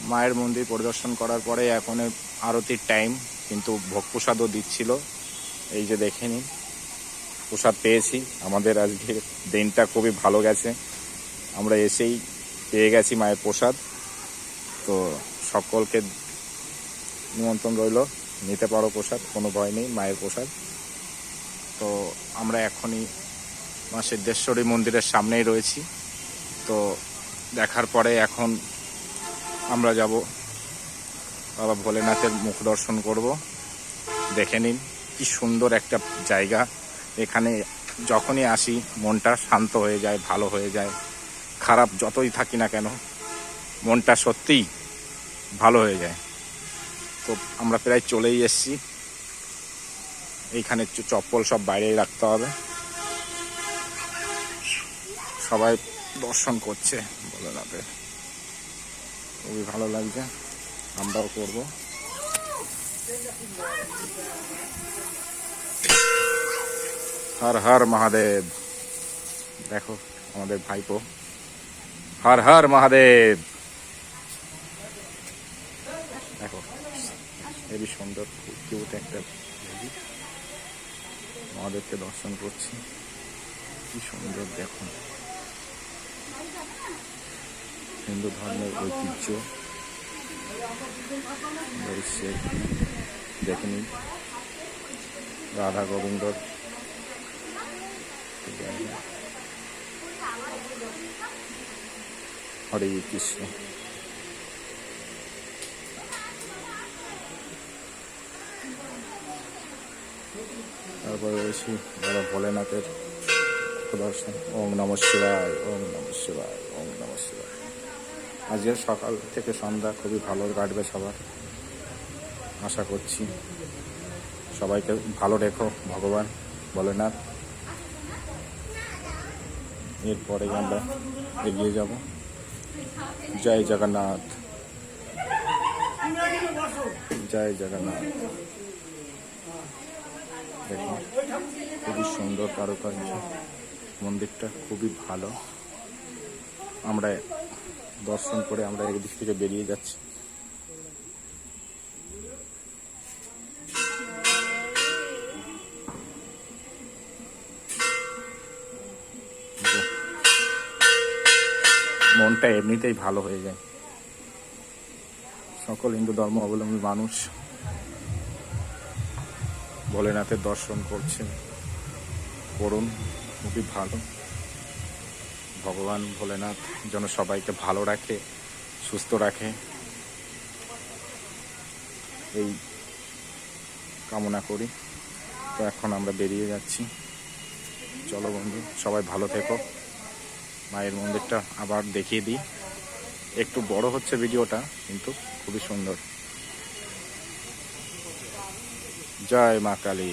মায়ের মন্দির পরিদর্শন করার পরে এখন আরতির টাইম, কিন্তু ভোগ প্রসাদও দিচ্ছিল। এই যে দেখে নিন, প্রসাদ পেয়েছি। আমাদের আজকে দিনটা খুবই ভালো গেছে, আমরা এসেই পেয়ে গেছি মায়ের প্রসাদ। তো সকলকে নিমন্ত্রণ রইল, নিতে পারো প্রসাদ, কোনো ভয় নেই, মায়ের প্রসাদ। তো আমরা এখনই মা সিদ্ধেশ্বরী মন্দিরের সামনেই রয়েছি। তো দেখার পরে এখন আমরা যাব বাবা ভোলেনাথের মুখ দর্শন করব। দেখে নিন কি সুন্দর একটা জায়গা। এখানে যখনই আসি মনটা শান্ত হয়ে যায়, ভালো হয়ে যায়। খারাপ যতই থাকি না কেন, মনটা সত্যিই ভালো হয়ে যায়। তো আমরা প্রায় চলেই এসেছি। এইখানে চপ্পল সব বাইরেই রাখতে হবে। সবাই দর্শন করছে ভোলেনাথের, খুবই ভালো লাগছে, আমরাও করব। হর হর মহাদেব। দেখো আমাদের ভাইপো, হর হর মহাদেব। দেখো হেবি সুন্দর, খুব কিউট একটা মহাদেবকে দর্শন করছি, কি সুন্দর। দেখুন হিন্দু ধর্মের ঐতিহ্য দেখে নিন। রাধা গোবিন্দর হরে কৃষ্ণ। তারপরে রয়েছি বাবা ভোলেনাথের দর্শন। ওম নমঃ শিবায়, ওম নমঃ শিবায়, ওম নমঃ শিবায়। আজকের সকাল থেকে সন্ধ্যা খুবই ভালো কাটবে সবার, আশা করছি। সবাইকে ভালো রেখো ভগবান ভোলেনাথ। এরপরে আমরা এগিয়ে যাব। জয় জগন্নাথ, জয় জগন্নাথ। দেখুন খুবই সুন্দর কারুকার্য, মন্দিরটা খুবই ভালো। আমরা দর্শন করে আমরা এদিক থেকে বেরিয়ে যাচ্ছি। মনটা এমনিতেই ভালো হয়ে যায়। সকল হিন্দু ধর্ম অবলম্বী মানুষ ভোলেনাথের দর্শন করছেন, করুন, খুবই ভালো। ভগবান ভোলেনাথ যেন সবাইকে ভালো রাখে, সুস্থ রাখে, এই কামনা করি। তো এখন আমরা বেরিয়ে যাচ্ছি। চলো বন্ধু, সবাই ভালো থেকো। মায়ের মন্দিরটা আবার দেখিয়ে দিই। একটু বড় হচ্ছে ভিডিওটা, কিন্তু খুবই সুন্দর। জয় মা কালী।